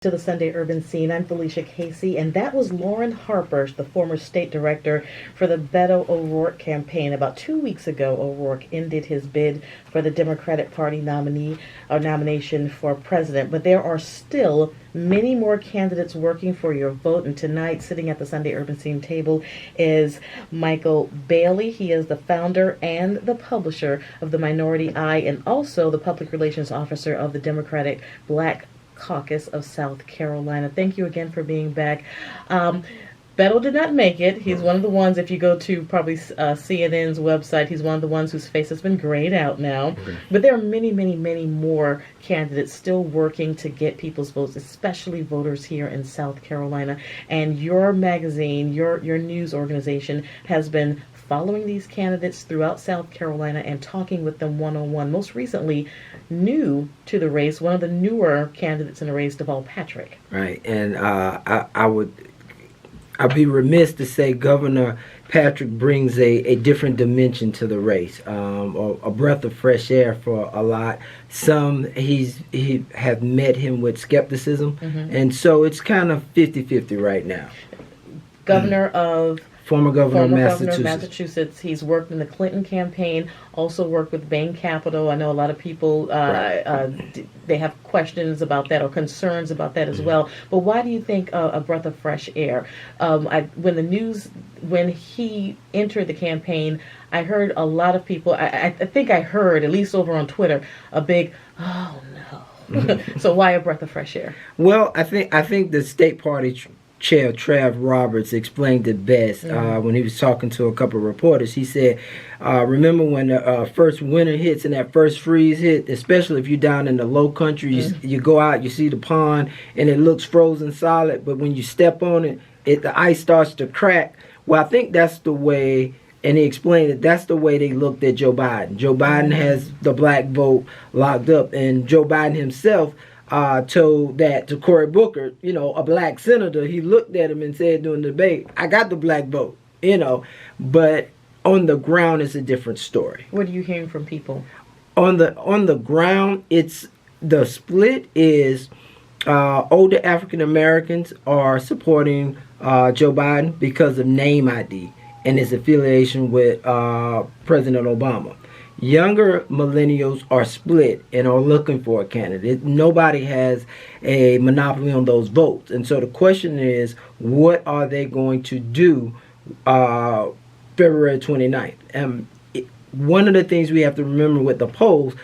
To the Sunday Urban Scene. I'm Thelisha Casey, and that was Lauren Harper, the former state director for the Beto O'Rourke campaign. About 2 weeks ago, O'Rourke ended his bid for the Democratic Party nomination for president. But there are still many more candidates working for your vote. And tonight, sitting at the Sunday Urban Scene table, is Michael Bailey. He is the founder and the publisher of the Minority Eye, and also the public relations officer of the Democratic Black Caucus of South Carolina. Thank you again for being back. Beto did not make it. He's one of the ones, if you go to probably CNN's website, he's one of the ones whose face has been grayed out now. Okay. But there are many, many, many more candidates still working to get people's votes, especially voters here in South Carolina. And your magazine, your news organization has been following these candidates throughout South Carolina and talking with them one-on-one. Most recently, new to the race, one of the newer candidates in the race, Deval Patrick. Right, and I'd be remiss to say Governor Patrick brings a different dimension to the race, a breath of fresh air for a lot. Some he have met him with skepticism, and so it's kind of 50-50 right now. Former governor of Massachusetts. He's worked in the Clinton campaign, also worked with Bain Capital. I know a lot of people, they have questions about that or concerns about that as well. But why do you think a breath of fresh air? When he entered the campaign, I heard a lot of people, I think I heard, at least over on Twitter, a big, oh no. So why a breath of fresh air? Well, I think the state party Chair Trav Roberts explained it best when he was talking to a couple of reporters. He said, remember when the first winter hits and that first freeze hit, especially if you're down in the low country, you go out, you see the pond, and it looks frozen solid, but when you step on it, the ice starts to crack. Well, I think that's the way, and he explained that that's the way they looked at Joe Biden. Joe Biden has the black vote locked up, and Joe Biden himself told that to Cory Booker, a black senator. He looked at him and said during the debate, I got the black vote, but on the ground it's a different story. What are you hearing from people? On the ground, it's the split is older African Americans are supporting Joe Biden because of name ID and his affiliation with President Obama. Younger millennials are split and are looking for a candidate. Nobody has a monopoly on those votes. And so the question is, what are they going to do February 29th? One of the things we have to remember with the polls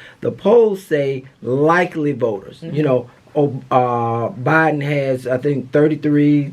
say likely voters. Biden has, I think, 33%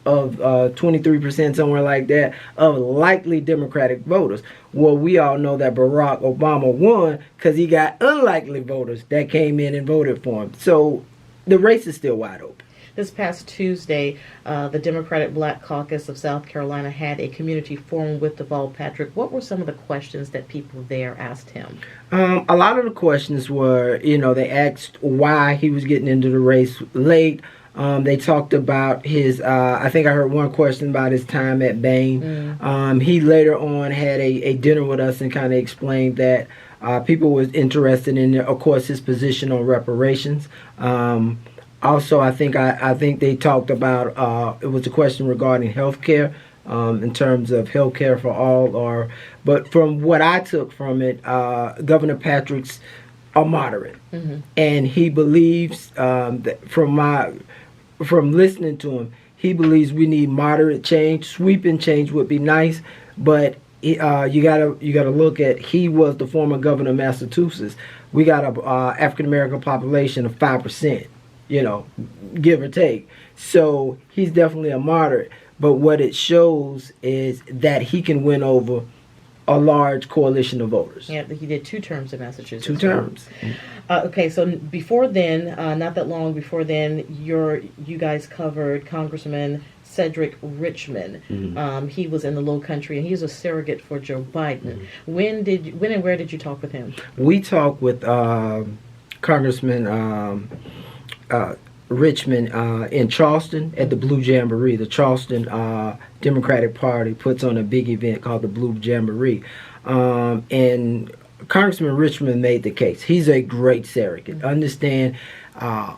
of 23%, somewhere like that, of likely Democratic voters. Well, we all know that Barack Obama won because he got unlikely voters that came in and voted for him. So the race is still wide open. This past Tuesday, the Democratic Black Caucus of South Carolina had a community forum with Deval Patrick. What were some of the questions that people there asked him? A lot of the questions were, they asked why he was getting into the race late. They talked about his, I think I heard one question about his time at Bain. He later on had a dinner with us and kind of explained that people was interested in, of course, his position on reparations. Also, I think they talked about, it was a question regarding health care, in terms of health care for all. But from what I took from it, Governor Patrick's a moderate. And he believes, that from listening to him, he believes we need moderate change. Sweeping change would be nice, but you gotta look at, he was the former governor of Massachusetts. We got a African American population of 5%, give or take. So he's definitely a moderate. But what it shows is that he can win over a large coalition of voters. Yeah, he did 2 terms in Massachusetts. 2 terms. Okay, so before then, not that long before then, you guys covered Congressman Cedric Richmond. He was in the Low Country, and he was a surrogate for Joe Biden. When and where did you talk with him? We talked with Congressman Richmond in Charleston at the Blue Jamboree. The Charleston Democratic Party puts on a big event called the Blue Jamboree. And Congressman Richmond made the case. He's a great surrogate. Understand A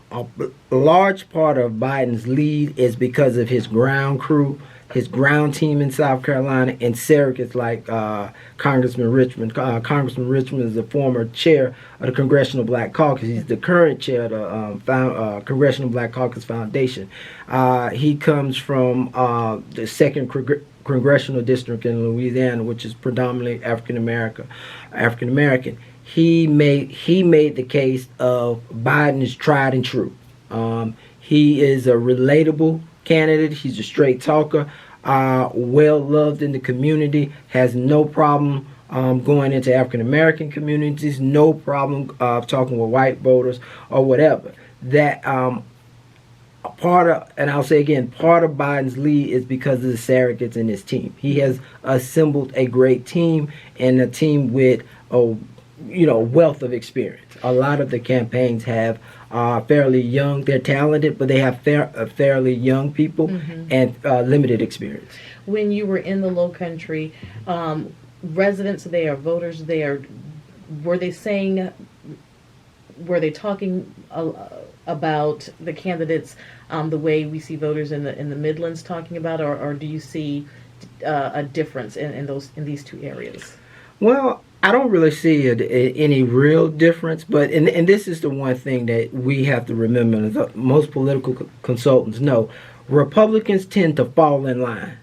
large part of Biden's lead is because of his ground crew, his ground team in South Carolina, and surrogates like Congressman Richmond. Congressman Richmond is the former chair of the Congressional Black Caucus. He's the current chair of the Congressional Black Caucus Foundation. He comes from the 2nd Congressional District in Louisiana, which is predominantly African American. He made the case of Biden is tried and true. He is a relatable candidate. He's a straight talker, well loved in the community, has no problem going into African American communities, no problem talking with white voters or whatever. That part of Biden's lead is because of the surrogates in his team. He has assembled a great team, and a team with a wealth of experience. A lot of the campaigns have fairly young. They're talented, but they have fairly young people and limited experience. When you were in the Low Country, residents there, voters there, were they talking about the candidates the way we see voters in the Midlands talking about, or do you see a difference in these two areas? Well, I don't really see any real difference, but and this is the one thing that we have to remember, that most political consultants know. Republicans tend to fall in line.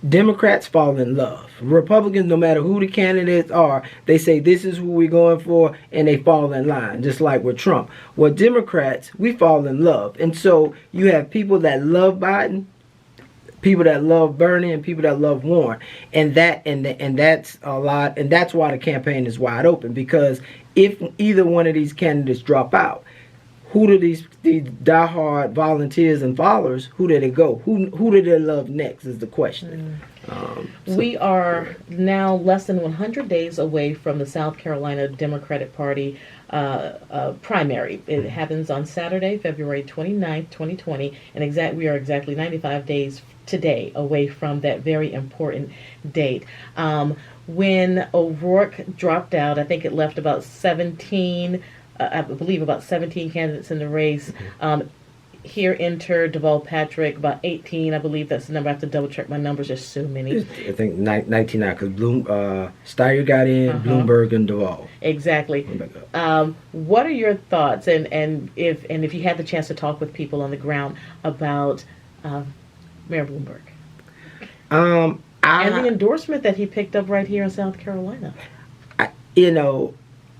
Democrats fall in love. Republicans, no matter who the candidates are, they say this is who we're going for, and they fall in line, just like with Trump. Well, Democrats, we fall in love. And so you have people that love Biden, people that love Bernie, and people that love Warren, and that's a lot, and that's why the campaign is wide open. Because if either one of these candidates drop out, who do these diehard volunteers and followers? Who do they go? Who do they love next? Is the question. We are now less than 100 days away from the South Carolina Democratic Party primary. It happens on Saturday, February 29th, 2020, and we are exactly 95 days today away from that very important date. When O'Rourke dropped out, I think it left about 17, I believe about 17 candidates in the race. Here entered Deval Patrick, about 18, I believe that's the number. I have to double check my numbers, there's so many. I think 19 now, because Steyer got in, Bloomberg and Deval. Exactly. What are your thoughts, and if you had the chance to talk with people on the ground about Mayor Bloomberg? And the endorsement that he picked up right here in South Carolina.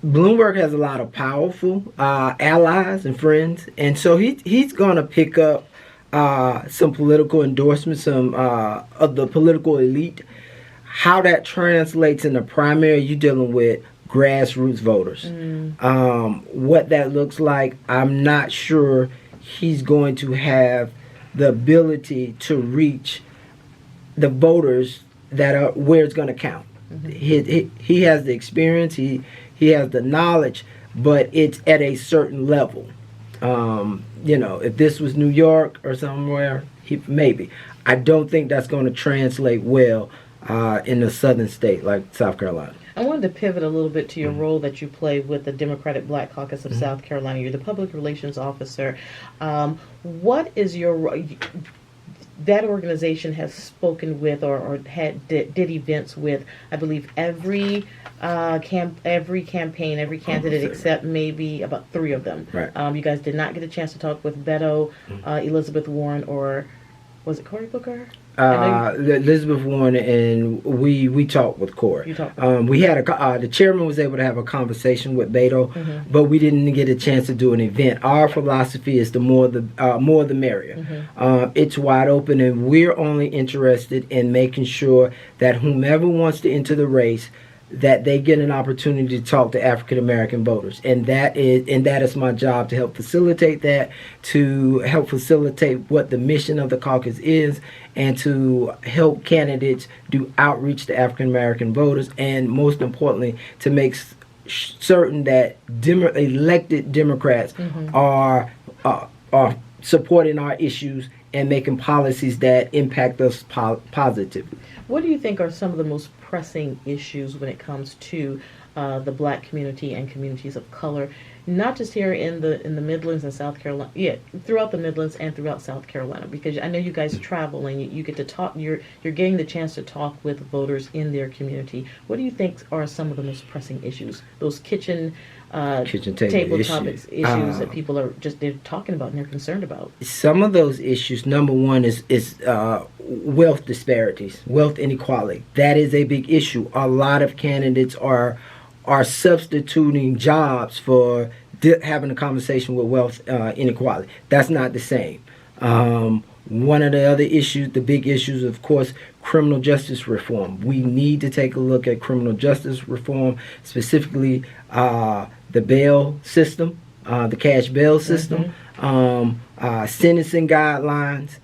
Bloomberg has a lot of powerful allies and friends, and so he's going to pick up some political endorsements, some of the political elite. How that translates in the primary, you're dealing with grassroots voters. What that looks like, I'm not sure he's going to have the ability to reach the voters that are where it's going to count. He has the experience. He has the knowledge, but it's at a certain level. If this was New York or somewhere, maybe. I don't think that's going to translate well in a southern state like South Carolina. I wanted to pivot a little bit to your role that you play with the Democratic Black Caucus of South Carolina. You're the public relations officer. What is your that organization has spoken with or did events with, I believe, every campaign, every candidate except maybe about 3 of them. Right. You guys did not get a chance to talk with Beto, Elizabeth Warren, or was it Cory Booker? Elizabeth Warren, and we talked with Cory. You talked. We had the chairman was able to have a conversation with Beto, but we didn't get a chance to do an event. Our philosophy is the more the merrier. It's wide open, and we're only interested in making sure that whomever wants to enter the race, that they get an opportunity to talk to African American voters, and that is my job, to help facilitate that, to help facilitate what the mission of the caucus is, and to help candidates do outreach to African American voters, and most importantly, to make certain that elected Democrats are supporting our issues and making policies that impact us positively. What do you think are some of the most pressing issues when it comes to the black community and communities of color, not just here in the Midlands and South Carolina, throughout the Midlands and throughout South Carolina, because I know you guys travel and you get to talk. You're getting the chance to talk with voters in their community. What do you think are some of the most pressing issues? Those kitchen tabletop issues that people are they're talking about and they're concerned about. Some of those issues, number one, is wealth disparities, wealth inequality. That is a big issue. A lot of candidates are substituting jobs for having a conversation with wealth inequality. That's not the same. One of the other issues, the big issues, of course, criminal justice reform. We need to take a look at criminal justice reform, specifically the bail system, the cash bail system, sentencing guidelines,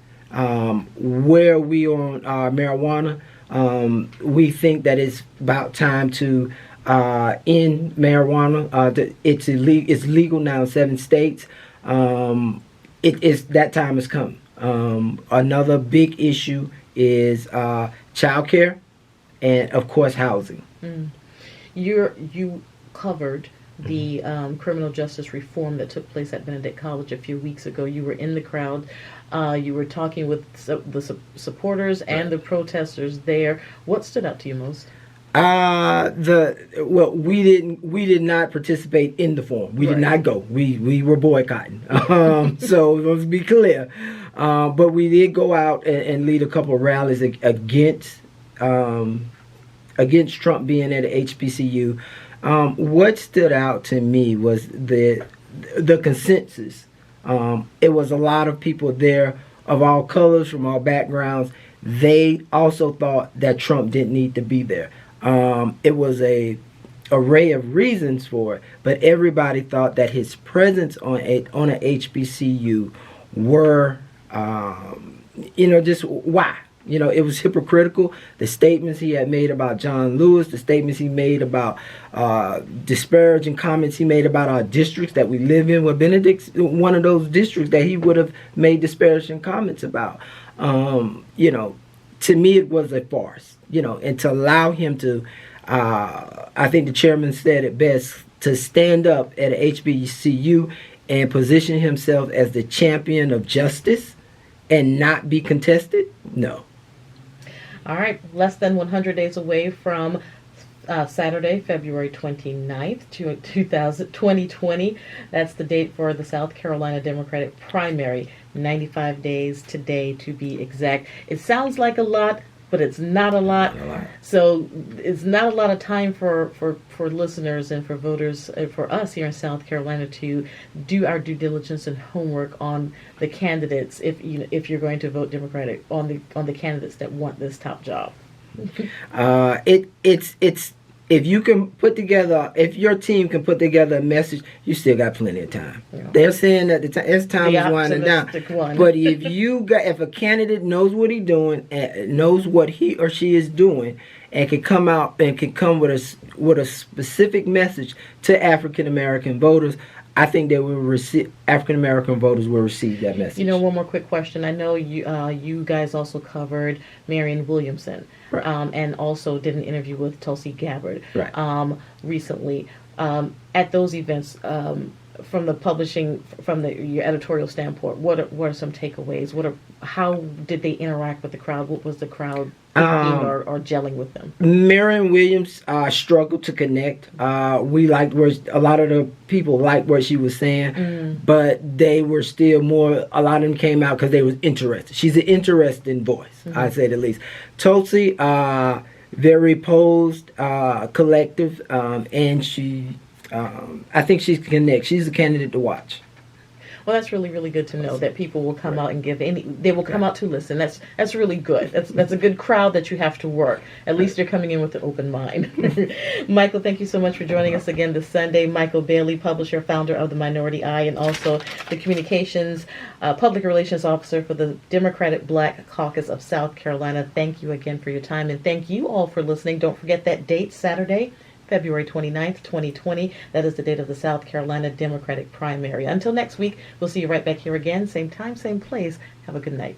where we on marijuana. We think that it's about time to end marijuana. It's legal now in 7 states. That time is coming. Another big issue is child care and, of course, housing. You covered the criminal justice reform that took place at Benedict College a few weeks ago. You were in the crowd. You were talking with the supporters and the protesters there. What stood out to you most? We did not participate in the forum. We did not go. We were boycotting. So let's be clear. But we did go out and lead a couple of rallies against Trump being at a HBCU. What stood out to me was the consensus. It was a lot of people there of all colors, from all backgrounds. They also thought that Trump didn't need to be there. It was a array of reasons for it, but everybody thought that his presence on a HBCU were, just why. It was hypocritical. The statements he had made about John Lewis, the statements he made about disparaging comments he made about our districts that we live in, where Benedict's one of those districts that he would have made disparaging comments about. To me, it was a farce, and to allow him to, I think the chairman said it best, to stand up at a HBCU and position himself as the champion of justice and not be contested, no. All right, less than 100 days away from Saturday, February 29th, 2020. That's the date for the South Carolina Democratic primary. 95 days today, to be exact. It sounds like a lot, but it's not a lot. So it's not a lot of time for listeners and for voters, for us here in South Carolina, to do our due diligence and homework on the candidates. If you're going to vote Democratic, on the candidates that want this top job. If you can if your team can put together a message, you still got plenty of time. Yeah. They're saying that as time is winding down. But if a candidate knows what he's doing, and knows what he or she is doing, and can come out and can come with a specific message to African American voters, I think that African American voters will receive that message. One more quick question. I know you guys also covered Marianne Williamson, right. And also did an interview with Tulsi Gabbard, right. Recently. At those events, from your editorial standpoint, what are some takeaways? How did they interact with the crowd? What was the crowd thinking or gelling with them? Marianne Williams struggled to connect. We liked a lot of the people liked what she was saying, but they were still a lot of them came out because they was interested. She's an interesting voice, I'd say the least. Tulsi, very posed, collective, and she, I think she's a candidate to watch. Well, that's really, really good to know that people will come out and they will come out to listen. That's really good. That's a good crowd that you have to work. At least you're coming in with an open mind. Michael, thank you so much for joining us again this Sunday. Michael Bailey, publisher, founder of the Minority Eye, and also the communications, public relations officer for the Democratic Black Caucus of South Carolina. Thank you again for your time, and thank you all for listening. Don't forget that date, Saturday, February 29th, 2020. That is the date of the South Carolina Democratic primary. Until next week, we'll see you right back here again. Same time, same place. Have a good night.